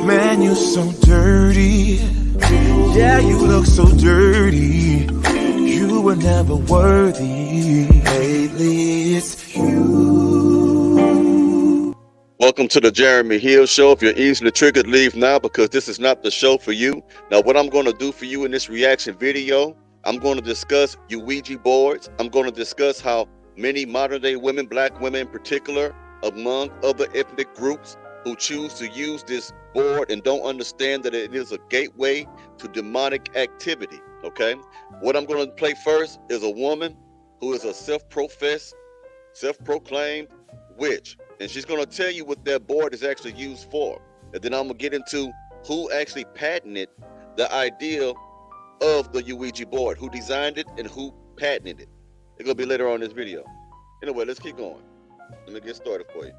Man, you're so dirty. Yeah, you look so dirty. You were never worthy. Lately, it's you. Welcome to the Jeremy Hill Show. If you're easily triggered, leave now because this is not the show for you. Now, what I'm going to do for you in this reaction video, I'm going to discuss Ouija boards. I'm going to discuss how many modern day women, black women in particular, among other ethnic groups, who choose to use this board and don't understand that it is a gateway to demonic activity, okay? What I'm going to play first is a woman who is a self-proclaimed witch. And she's going to tell you what that board is actually used for. And then I'm going to get into who actually patented the idea of the Ouija board, who designed it and who patented it. It's going to be later on in this video. Anyway, let's keep going. Let me get started for you.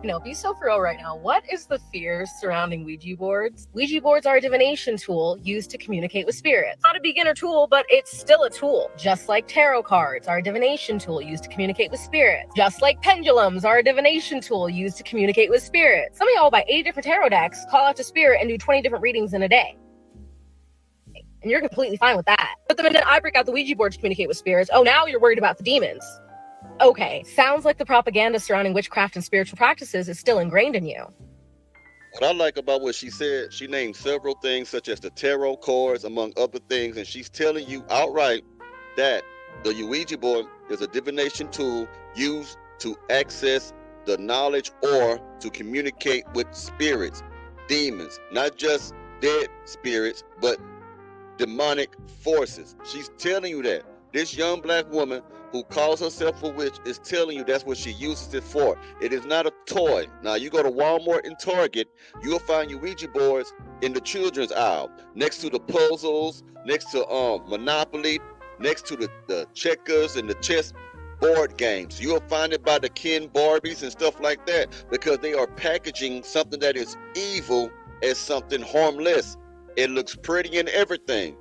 No, be so for real right now. What is the fear surrounding Ouija boards? Ouija boards are a divination tool used to communicate with spirits. Not a beginner tool, but it's still a tool. Just like tarot cards are a divination tool used to communicate with spirits. Just like pendulums are a divination tool used to communicate with spirits. Some of y'all buy 80 different tarot decks, call out to spirit, and do 20 different readings in a day. And you're completely fine with that. But the minute I break out the Ouija board to communicate with spirits, oh, now you're worried about the demons. Okay, sounds like the propaganda surrounding witchcraft and spiritual practices is still ingrained in you. What I like about what she said, she named several things such as the tarot cards, among other things, and she's telling you outright that the Ouija board is a divination tool used to access the knowledge or to communicate with spirits, demons, not just dead spirits, but demonic forces. She's telling you that. This young black woman who calls herself a witch is telling you that's what she uses it for. It is not a toy. Now, you go to Walmart and Target, you'll find Ouija boards in the children's aisle, next to the puzzles, next to Monopoly, next to the checkers and the chess board games. You'll find it by the Ken Barbies and stuff like that because they are packaging something that is evil as something harmless. It looks pretty and everything.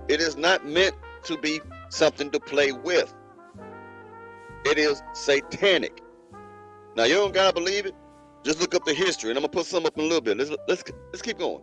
It is not meant to be something to play with. It is satanic. Now, you don't gotta believe it. Just look up the history, and I'm gonna put some up in a little bit. Let's keep going.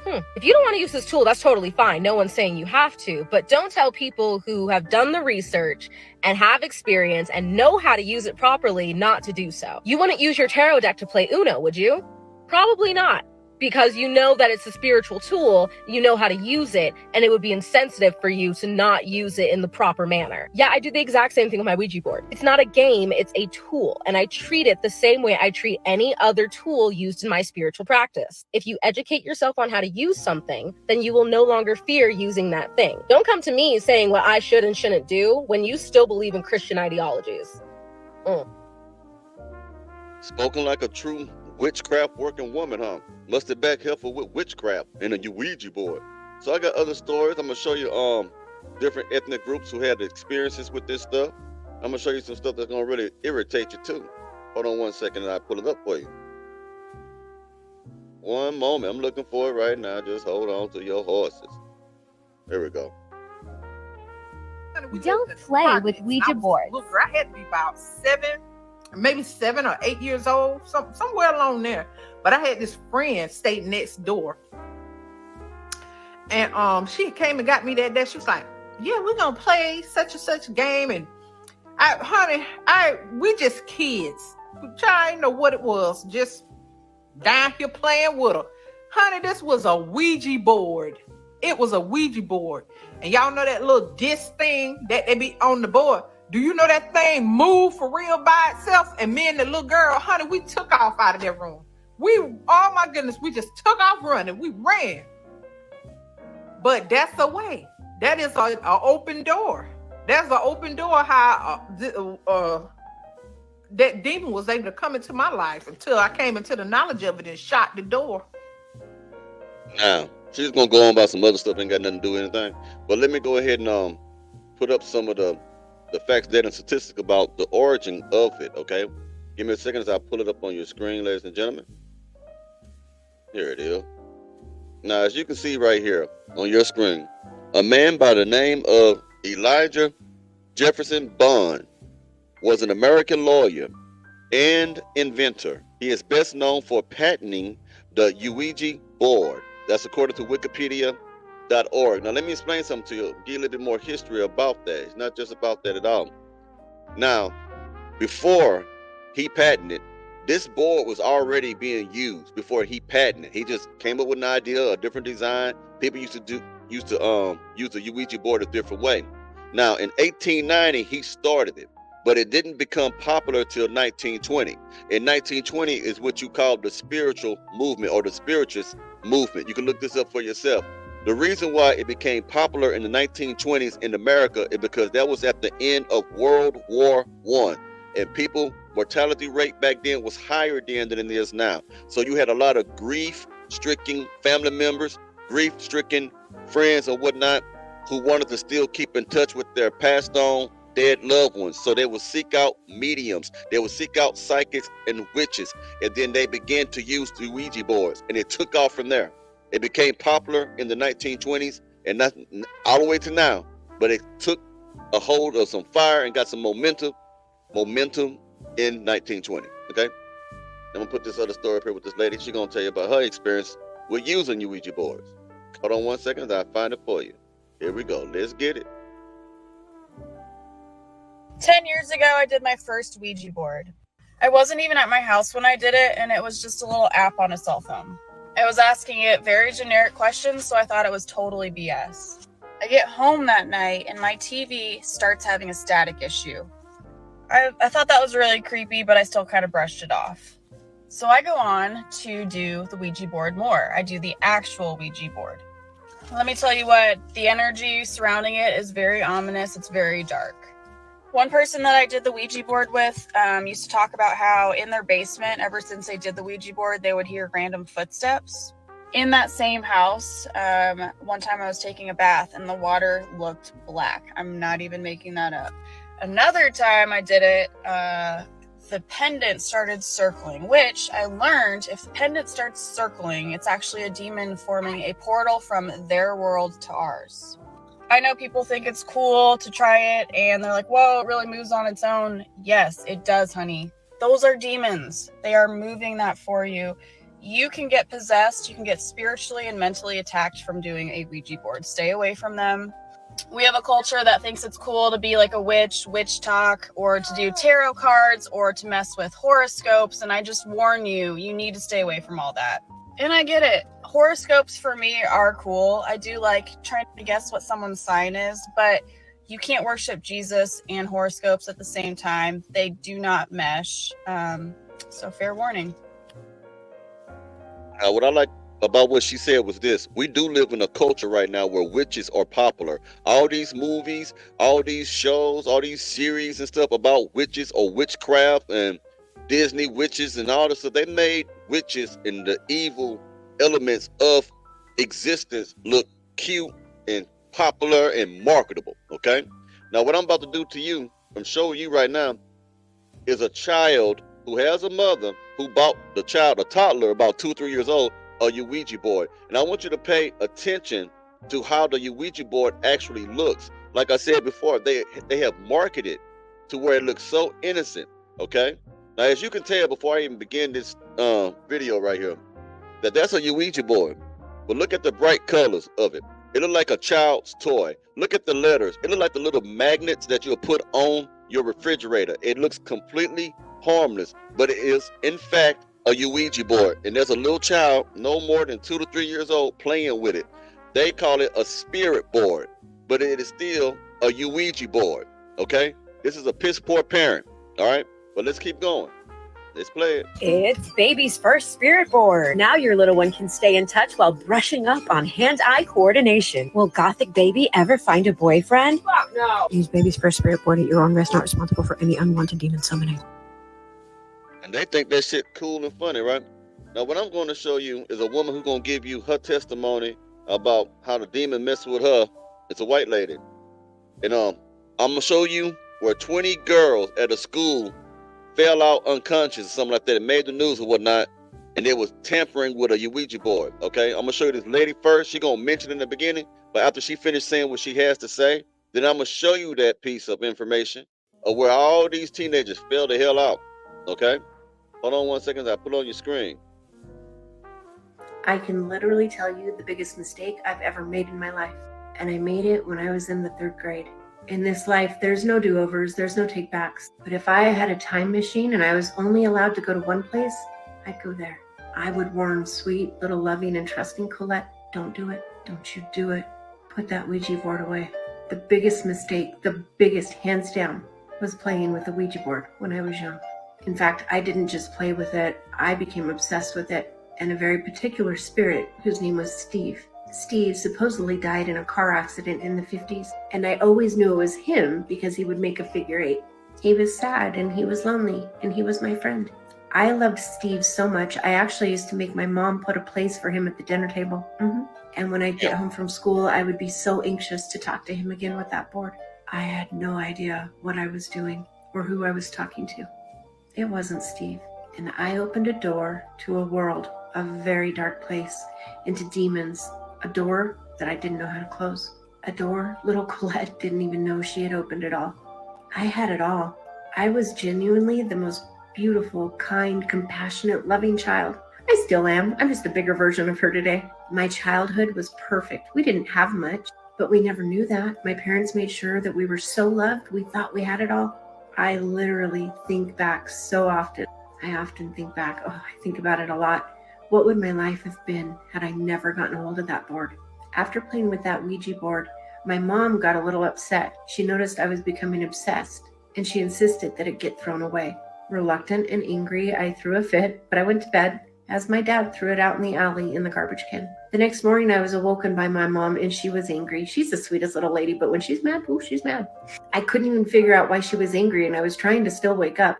If you don't want to use this tool, that's totally fine. No one's saying you have to, but don't tell people who have done the research and have experience and know how to use it properly not to do so. You wouldn't use your tarot deck to play Uno, would you? Probably not. Because you know that it's a spiritual tool, you know how to use it, and it would be insensitive for you to not use it in the proper manner. Yeah, I do the exact same thing with my Ouija board. It's not a game, it's a tool, and I treat it the same way I treat any other tool used in my spiritual practice. If you educate yourself on how to use something, then you will no longer fear using that thing. Don't come to me saying what I should and shouldn't do when you still believe in Christian ideologies. Spoken like a true witchcraft working woman, huh? Must have back helpful with witchcraft and a Ouija board. So I got other stories. I'm gonna show you different ethnic groups who had experiences with this stuff. I'm gonna show you some stuff that's gonna really irritate you too. Hold on one second and I'll pull it up for you. One moment, I'm looking for it right now. Just hold on to your horses. There we go. Don't play with Ouija boards. Look, I had to be about 7 or 8 years old, somewhere along there. But I had this friend stayed next door. And she came and got me that day. She was like, yeah, we're gonna play such and such game. And we just kids. I didn't know what it was. Just down here playing with her. Honey, this was a Ouija board. It was a Ouija board. And y'all know that little disc thing that they be on the board? Do you know that thing moved for real by itself? And me and the little girl, honey, we took off out of that room. Oh my goodness, we just took off running. We ran. But that's the way. That is an open door. That's an open door how that demon was able to come into my life until I came into the knowledge of it and shot the door. Now, she's going to go on about some other stuff. Ain't got nothing to do with anything. But let me go ahead and put up some of the facts, data, and statistics about the origin of it, okay? Give me a second as I pull it up on your screen, ladies and gentlemen. Here it is. Now, as you can see right here on your screen, a man by the name of Elijah Jefferson Bond was an American lawyer and inventor. He is best known for patenting the Ouija board. That's according to Wikipedia.org. Now, let me explain something to you, give you a little bit more history about that. It's not just about that at all. Now, before he patented, this board was already being used before he patented. He just came up with an idea, a different design. People used to use the Ouija board a different way. Now, in 1890, he started it, but it didn't become popular till 1920. In 1920 is what you call the spiritual movement or the spiritualist movement. You can look this up for yourself. The reason why it became popular in the 1920s in America is because that was at the end of World War I. And people, mortality rate back then was higher then than it is now. So you had a lot of grief-stricken family members, grief-stricken friends or whatnot, who wanted to still keep in touch with their passed on dead loved ones. So they would seek out mediums, they would seek out psychics and witches, and then they began to use the Ouija boards, and it took off from there. It became popular in the 1920s and not all the way to now, but it took a hold of some fire and got some momentum in 1920. Okay, I'm gonna put this other story up here with this lady. She's gonna tell you about her experience with using Ouija boards. Hold on 1 second, I'll find it for you. Here we go. Let's get it. 10 years ago, I did my first Ouija board. I wasn't even at my house when I did it, and it was just a little app on a cell phone. I was asking it very generic questions, so I thought it was totally BS. I get home that night, and my TV starts having a static issue. I thought that was really creepy, but I still kind of brushed it off. So I go on to do the Ouija board more. I do the actual Ouija board. Let me tell you what, the energy surrounding it is very ominous. It's very dark. One person that I did the Ouija board with used to talk about how in their basement, ever since they did the Ouija board, they would hear random footsteps. In that same house, one time I was taking a bath and the water looked black. I'm not even making that up. Another time I did it, the pendant started circling, which I learned if the pendant starts circling, it's actually a demon forming a portal from their world to ours. I know people think it's cool to try it and they're like, whoa, it really moves on its own. Yes, it does, honey. Those are demons. They are moving that for you. You can get possessed. You can get spiritually and mentally attacked from doing a Ouija board. Stay away from them. We have a culture that thinks it's cool to be like a witch talk, or to do tarot cards, or to mess with horoscopes. And I just warn you, you need to stay away from all that. And I get it. Horoscopes for me are cool. I do like trying to guess what someone's sign is, but you can't worship Jesus and horoscopes at the same time. They do not mesh. So fair warning. What I like about what she said was this: we do live in a culture right now where witches are popular. All these movies, all these shows, all these series and stuff about witches or witchcraft and Disney witches and all this stuff, they made witches and the evil elements of existence look cute and popular and marketable. Okay, now what I'm about to do to you, I'm showing you right now, is a child who has a mother who bought the child, a toddler about 2-3 years old, a Ouija board. And I want you to pay attention to how the Ouija board actually looks. Like I said before, they have marketed to where it looks so innocent. Okay, now as you can tell before I even begin this video right here, that's a Ouija board. But look at the bright colors of it. It looks like a child's toy. Look at the letters. It looks like the little magnets that you'll put on your refrigerator. It looks completely harmless, but it is in fact a Ouija board. And there's a little child, no more than 2 to 3 years old, playing with it. They call it a spirit board, but it is still a Ouija board. Okay, this is a piss poor parent. All right, but let's keep going. Let's play it. It's baby's first spirit board. Now your little one can stay in touch while brushing up on hand-eye coordination. Will Gothic baby ever find a boyfriend? Fuck no. Use baby's first spirit board at your own risk, not responsible for any unwanted demon summoning. And they think that shit cool and funny, right? Now what I'm going to show you is a woman who's going to give you her testimony about how the demon messed with her. It's a white lady. And I'm going to show you where 20 girls at a school fell out unconscious or something like that. It made the news or whatnot, and they was tampering with a Ouija board. Okay, I'm gonna show you this lady first. She gonna mention in the beginning, but after she finished saying what she has to say, then I'm gonna show you that piece of information of where all these teenagers fell the hell out. Okay? Hold on 1 second. I put it on your screen. I can literally tell you the biggest mistake I've ever made in my life. And I made it when I was in the 3rd grade. In this life, there's no do-overs, there's no take-backs. But if I had a time machine and I was only allowed to go to one place, I'd go there. I would warn sweet, little loving and trusting Colette, don't do it. Don't you do it. Put that Ouija board away. The biggest mistake, the biggest hands down, was playing with the Ouija board when I was young. In fact, I didn't just play with it, I became obsessed with it, and a very particular spirit whose name was Steve. Steve supposedly died in a car accident in the 50s, and I always knew it was him because he would make a figure 8. He was sad and he was lonely and he was my friend. I loved Steve so much, I actually used to make my mom put a place for him at the dinner table. And when I'd get home from school, I would be so anxious to talk to him again with that board. I had no idea what I was doing or who I was talking to. It wasn't Steve. And I opened a door to a world, a very dark place, into demons, a door that I didn't know how to close. A door little Colette didn't even know she had opened it all. I had it all. I was genuinely the most beautiful, kind, compassionate, loving child. I still am. I'm just a bigger version of her today. My childhood was perfect. We didn't have much, but we never knew that. My parents made sure that we were so loved, we thought we had it all. I literally think back so often. I often think back, I think about it a lot. What would my life have been had I never gotten a hold of that board? After playing with that Ouija board, my mom got a little upset. She noticed I was becoming obsessed, and she insisted that it get thrown away. Reluctant and angry, I threw a fit, but I went to bed, as my dad threw it out in the alley in the garbage can. The next morning, I was awoken by my mom, and she was angry. She's the sweetest little lady, but when she's mad, she's mad. I couldn't even figure out why she was angry, and I was trying to still wake up.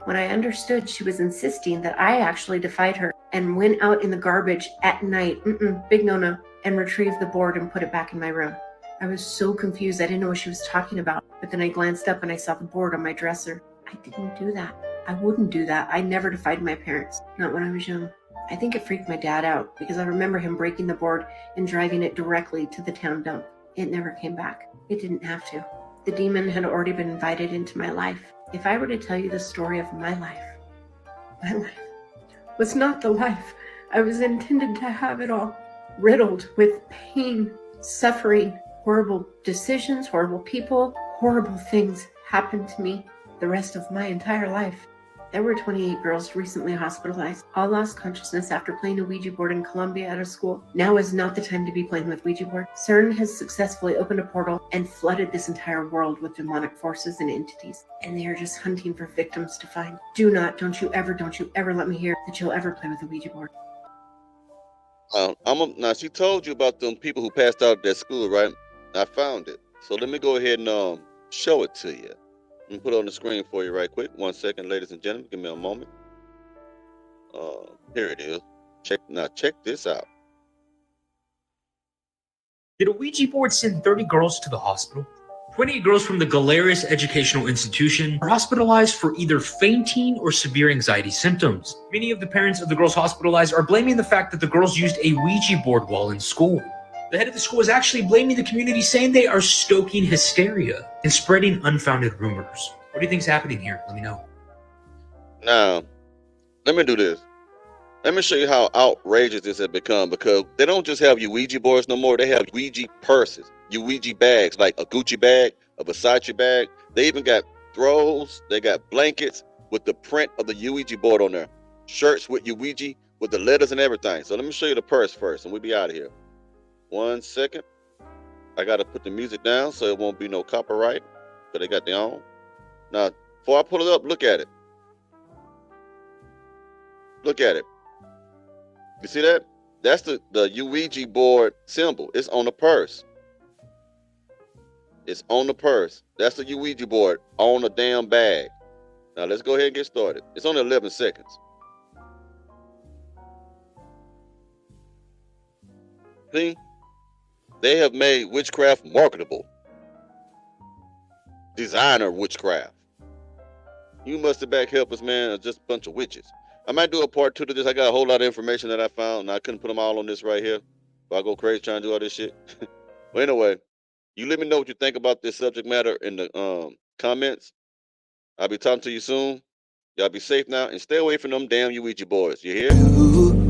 When I understood, she was insisting that I actually defied her and went out in the garbage at night, big no-no, and retrieved the board and put it back in my room. I was so confused, I didn't know what she was talking about, but then I glanced up and I saw the board on my dresser. I didn't do that. I wouldn't do that. I never defied my parents, not when I was young. I think it freaked my dad out because I remember him breaking the board and driving it directly to the town dump. It never came back. It didn't have to. The demon had already been invited into my life. If I were to tell you the story of my life was not the life I was intended to have at all. Riddled with pain, suffering, horrible decisions, horrible people, horrible things happened to me the rest of my entire life. There were 28 girls recently hospitalized, all lost consciousness after playing a Ouija board in Colombia at a school. Now is not the time to be playing with Ouija board. CERN has successfully opened a portal and flooded this entire world with demonic forces and entities, and they are just hunting for victims to find. Don't you ever let me hear that you'll ever play with a Ouija board. Now, she told you about them people who passed out at that school, right? I found it. So let me go ahead and show it to you. Let me put it on the screen for you right quick. 1 second, ladies and gentlemen. Give me a moment. Here it is. Check this out. Did a Ouija board send 30 girls to the hospital? 28 girls from the Galerius Educational Institution were hospitalized for either fainting or severe anxiety symptoms. Many of the parents of the girls hospitalized are blaming the fact that the girls used a Ouija board while in school. The head of the school is actually blaming the community, saying they are stoking hysteria and spreading unfounded rumors. What do you think's happening here? Let me know. Now, let me do this. Let me show you how outrageous this has become, because they don't just have Ouija boards no more. They have Ouija purses, Ouija bags, like a Gucci bag, a Versace bag. They even got throws. They got blankets with the print of the Ouija board on there. Shirts with Ouija with the letters and everything. So let me show you the purse first, and we'll be out of here. 1 second. I got to put the music down so it won't be no copyright, but they got their own. Now, before I pull it up, look at it. Look at it. You see that? That's the Ouija board symbol. It's on the purse. It's on the purse. That's the Ouija board on the damn bag. Now, let's go ahead and get started. It's only 11 seconds. See? They have made witchcraft marketable. Designer witchcraft. You must have back helpers, man, are just a bunch of witches. I might do a part 2 to this. I got a whole lot of information that I found, and I couldn't put them all on this right here. But I go crazy trying to do all this shit. Well, anyway, you let me know what you think about this subject matter in the comments. I'll be talking to you soon. Y'all be safe now and stay away from them damn Ouija boards. You hear? You